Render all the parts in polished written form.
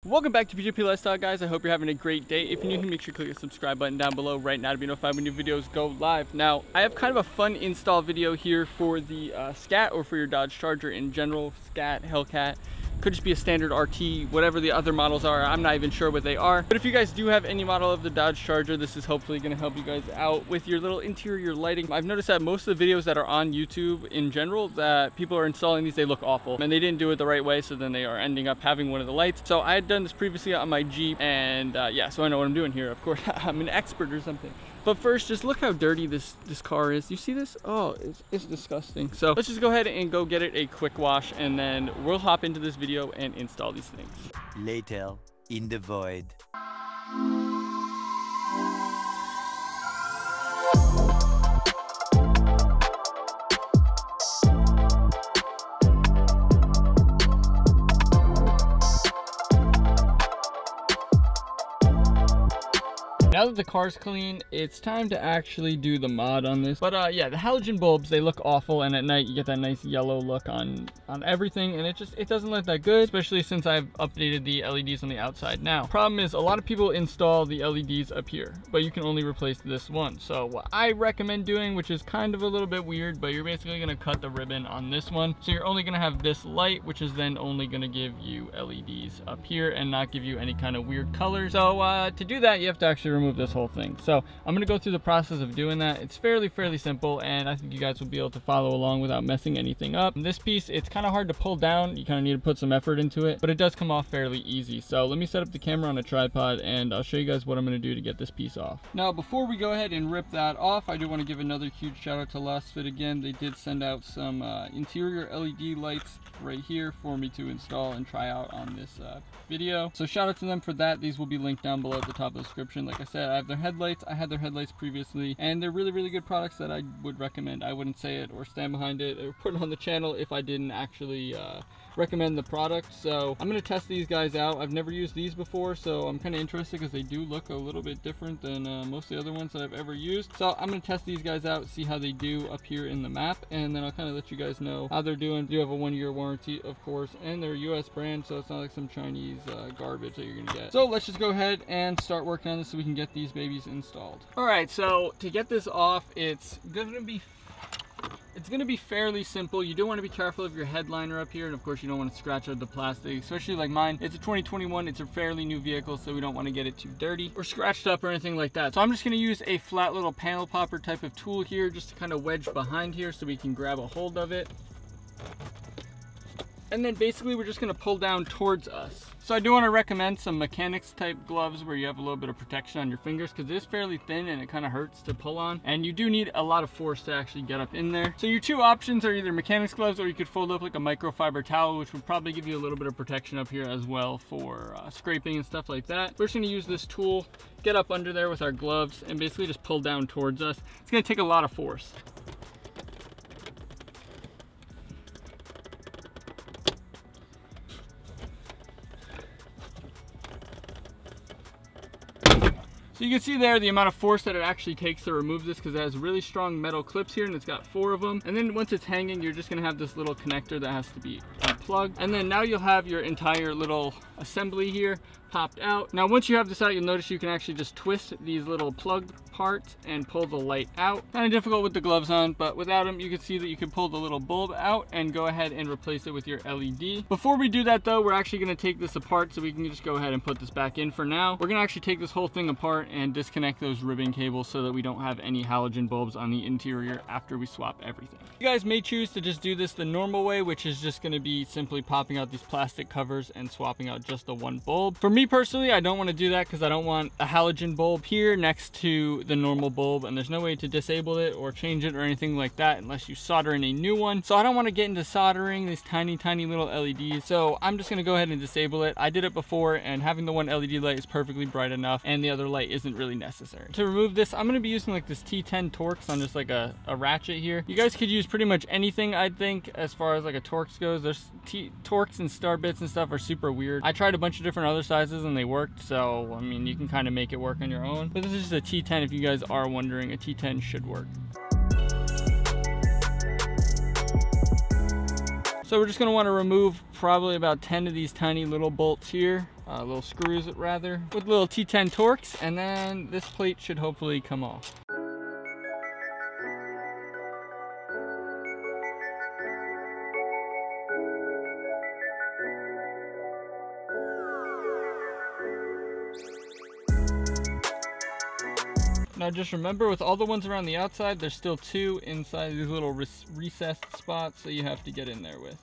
Welcome back to BJP Lifestyle, guys. I hope you're having a great day. If you're new here, make sure to click the subscribe button down below right now to be notified when new videos go live. Now, I have kind of a fun install video here for the Scat, or for your Dodge Charger in general. Scat, Hellcat. Could just be a standard RT, whatever the other models are. I'm not even sure what they are. But if you guys do have any model of the Dodge Charger, this is hopefully going to help you guys out with your little interior lighting. I've noticed that most of the videos that are on YouTube in general, that people are installing these, they look awful. And they didn't do it the right way, so then they are ending up having one of the lights. So I had done this previously on my Jeep, and yeah, so I know what I'm doing here. Of course, I'm an expert or something. But first, just look how dirty this car is. You see this? Oh, it's disgusting. So let's just go ahead and go get it a quick wash, and then we'll hop into this video and install these things. Later, in the void. Now that the car's clean, it's time to actually do the mod on this. But yeah, the halogen bulbs, they look awful, and at night you get that nice yellow look on everything, and it doesn't look that good, especially since I've updated the LEDs on the outside. Now, problem is a lot of people install the LEDs up here, but you can only replace this one. So what I recommend doing, which is kind of a little bit weird, but you're basically gonna cut the ribbon on this one. So you're only gonna have this light, which is then only gonna give you LEDs up here and not give you any kind of weird colors. So to do that, you have to actually remove this whole thing. So I'm going to go through the process of doing that. It's fairly simple, and I think you guys will be able to follow along without messing anything up. And this piece, it's kind of hard to pull down. You kind of need to put some effort into it, but it does come off fairly easy. So let me set up the camera on a tripod, and I'll show you guys what I'm going to do to get this piece off. Now, before we go ahead and rip that off, I do want to give another huge shout out to Last Fit again. They did send out some interior LED lights right here for me to install and try out on this video. So shout out to them for that. These will be linked down below at the top of the description. Like I said, I have their headlights. I had their headlights previously, and they're really good products that I would recommend. I wouldn't say it or stand behind it or put it on the channel if I didn't actually recommend the product. So I'm going to test these guys out. I've never used these before, so I'm kind of interested because they do look a little bit different than most of the other ones that I've ever used. So I'm going to test these guys out, see how they do up here in the map, and then I'll kind of let you guys know how they're doing. They do have a 1-year warranty, of course, and they're a US brand, so it's not like some Chinese garbage that you're going to get. So let's just go ahead and start working on this so we can get these babies installed. All right, so to get this off, it's going to be fairly simple. You do want to be careful of your headliner up here, and of course you don't want to scratch out the plastic, especially like mine. It's a 2021, it's a fairly new vehicle, so we don't want to get it too dirty or scratched up or anything like that. So I'm just going to use a flat little panel popper type of tool here, just to kind of wedge behind here so we can grab a hold of it. And then basically we're just going to pull down towards us. So I do want to recommend some mechanics type gloves where you have a little bit of protection on your fingers, because it is fairly thin and it kind of hurts to pull on, and you do need a lot of force to actually get up in there. So your two options are either mechanics gloves, or you could fold up like a microfiber towel, which would probably give you a little bit of protection up here as well for scraping and stuff like that. We're just going to use this tool, get up under there with our gloves, and basically just pull down towards us. It's going to take a lot of force. So you can see there the amount of force that it actually takes to remove this, because it has really strong metal clips here, and it's got 4 of them. And then once it's hanging, you're just going to have this little connector that has to be unplugged. And then now you'll have your entire little assembly here popped out. Now once you have this out, you'll notice you can actually just twist these little plug parts and pull the light out. Kind of difficult with the gloves on, but without them you can see that you can pull the little bulb out and go ahead and replace it with your LED. Before we do that though, we're actually going to take this apart, so we can just go ahead and put this back in for now. We're going to actually take this whole thing apart and disconnect those ribbon cables so that we don't have any halogen bulbs on the interior after we swap everything. You guys may choose to just do this the normal way, which is just going to be simply popping out these plastic covers and swapping out just the one bulb. For me personally, I don't want to do that because I don't want a halogen bulb here next to the normal bulb, and there's no way to disable it or change it or anything like that unless you solder in a new one. So I don't want to get into soldering these tiny little LEDs, so I'm just going to go ahead and disable it. I did it before, and having the one LED light is perfectly bright enough, and the other light isn't really necessary. To remove this, I'm going to be using like this T10 Torx on just like a ratchet here. You guys could use pretty much anything, I think, as far as like a Torx goes. There's Torx and star bits and stuff are super weird. I tried a bunch of different other sizes and they worked, so I mean you can kind of make it work on your own, but this is just a T10. If you guys are wondering, a T10 should work. So we're just gonna wanna remove probably about 10 of these tiny little bolts here, little screws rather, with little T10 Torx, and then this plate should hopefully come off. Now just remember, with all the ones around the outside, there's still 2 inside these little recessed spots, so you have to get in there with.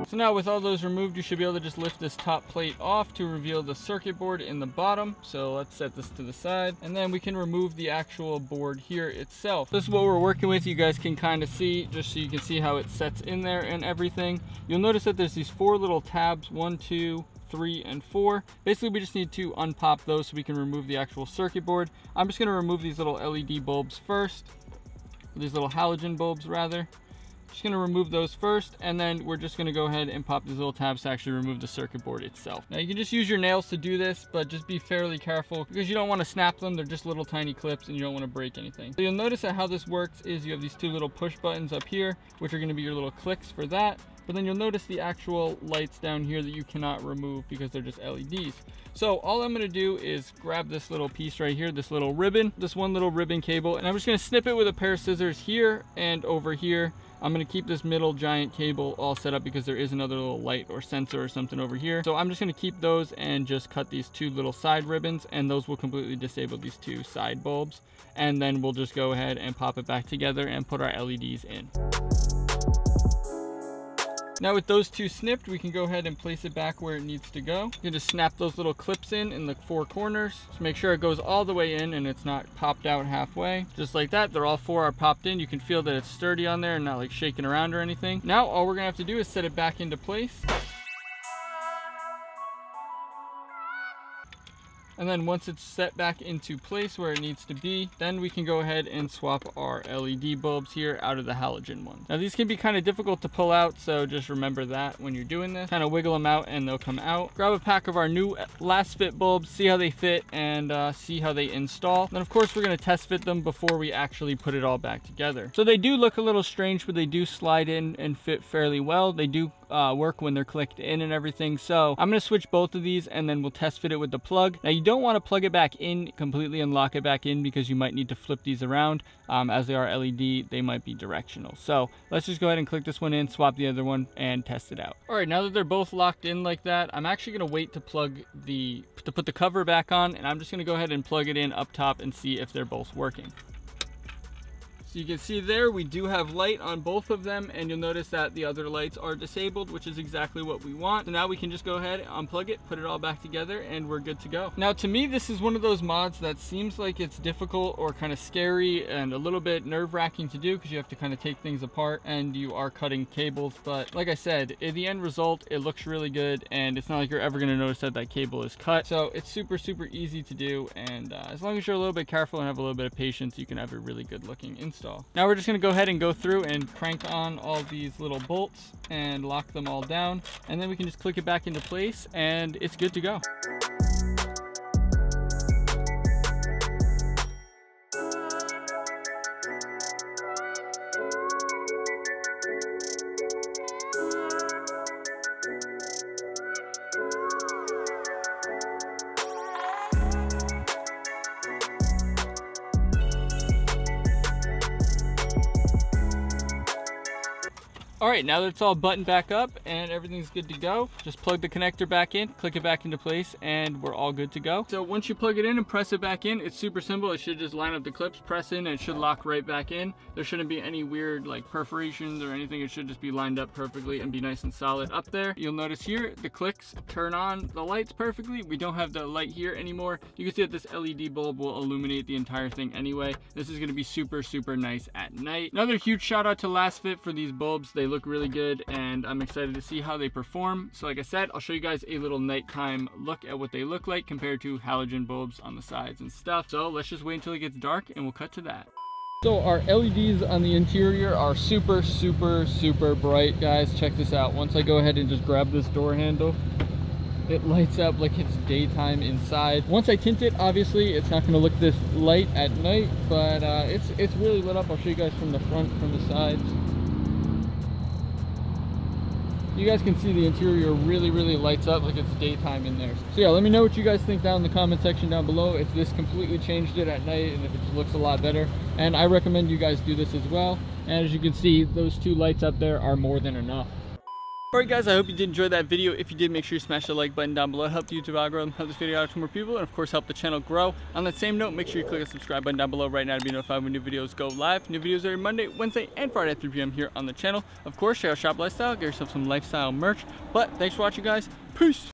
So now with all those removed, you should be able to just lift this top plate off to reveal the circuit board in the bottom. So let's set this to the side, and then we can remove the actual board here itself. This is what we're working with. You guys can kind of see, just so you can see how it sets in there and everything. You'll notice that there's these 4 little tabs, 1, 2, 3, and 4. Basically, we just need to unpop those so we can remove the actual circuit board. I'm just gonna remove these little LED bulbs first, these little halogen bulbs rather. Just gonna remove those first, and then we're just gonna go ahead and pop these little tabs to actually remove the circuit board itself. Now you can just use your nails to do this, but just be fairly careful because you don't want to snap them. They're just little tiny clips and you don't want to break anything. So you'll notice that how this works is you have these 2 little push buttons up here, which are gonna be your little clicks for that. But then you'll notice the actual lights down here that you cannot remove because they're just LEDs. So all I'm gonna do is grab this little piece right here, this little ribbon, this one little ribbon cable, and I'm just gonna snip it with a pair of scissors here and over here. I'm gonna keep this middle giant cable all set up because there is another little light or sensor or something over here. So I'm just gonna keep those and just cut these 2 little side ribbons, and those will completely disable these 2 side bulbs. And then we'll just go ahead and pop it back together and put our LEDs in. Now with those 2 snipped, we can go ahead and place it back where it needs to go. You can just snap those little clips in the 4 corners. Just make sure it goes all the way in and it's not popped out halfway. Just like that, they're all 4 are popped in. You can feel that it's sturdy on there and not like shaking around or anything. Now all we're gonna have to do is set it back into place. And then once it's set back into place where it needs to be, then we can go ahead and swap our LED bulbs here out of the halogen ones. Now these can be kind of difficult to pull out, so just remember that when you're doing this. Kind of wiggle them out and they'll come out. Grab a pack of our new LastFit bulbs, see how they fit, and see how they install. Then of course we're going to test fit them before we actually put it all back together. So they do look a little strange, but they do slide in and fit fairly well. They do work when they're clicked in and everything. So I'm going to switch both of these and then we'll test fit it with the plug. Now you don't want to plug it back in completely and lock it back in because you might need to flip these around. As they are LED, they might be directional. So let's just go ahead and click this one in, swap the other one, and test it out. All right, now that they're both locked in like that, I'm actually going to wait to put the cover back on, and I'm just going to go ahead and plug it in up top and see if they're both working. So you can see there we do have light on both of them, and you'll notice that the other lights are disabled, which is exactly what we want. So now we can just go ahead, unplug it, put it all back together, and we're good to go. Now to me, this is one of those mods that seems like it's difficult or kind of scary and a little bit nerve-wracking to do because you have to kind of take things apart and you are cutting cables. But like I said, in the end result, it looks really good, and it's not like you're ever going to notice that that cable is cut. So it's super, super easy to do, and as long as you're a little bit careful and have a little bit of patience, you can have a really good looking install. Now we're just going to go ahead and go through and crank on all these little bolts and lock them all down, and then we can just click it back into place and it's good to go. All right, now that it's all buttoned back up and everything's good to go, just plug the connector back in, click it back into place, and we're all good to go. So once you plug it in and press it back in, it's super simple. It should just line up the clips, press in, and it should lock right back in. There shouldn't be any weird like perforations or anything. It should just be lined up perfectly and be nice and solid up there. You'll notice here, the clicks turn on the lights perfectly. We don't have the light here anymore. You can see that this LED bulb will illuminate the entire thing anyway. This is gonna be super, super nice at night. Another huge shout out to LastFit for these bulbs. They look really good, and I'm excited to see how they perform. So like I said, I'll show you guys a little nighttime look at what they look like compared to halogen bulbs on the sides and stuff. So let's just wait until it gets dark and we'll cut to that. So our LEDs on the interior are super, super, super bright, guys. Check this out. Once I go ahead and just grab this door handle, it lights up like it's daytime inside. Once I tint it, obviously it's not going to look this light at night, but it's really lit up. I'll show you guys from the front, from the sides. You guys can see the interior really lights up like it's daytime in there. So yeah, let me know what you guys think down in the comment section down below, if this completely changed it at night and if it looks a lot better. And I recommend you guys do this as well. And as you can see, those 2 lights up there are more than enough. Alright guys, I hope you did enjoy that video. If you did, make sure you smash the like button down below. Help the YouTube algorithm, help this video out to more people, and of course help the channel grow. On that same note, make sure you click the subscribe button down below right now to be notified when new videos go live. New videos every Monday, Wednesday, and Friday at 3 p.m. here on the channel. Of course, check out Shop Lifestyle, get yourself some lifestyle merch. But thanks for watching guys. Peace!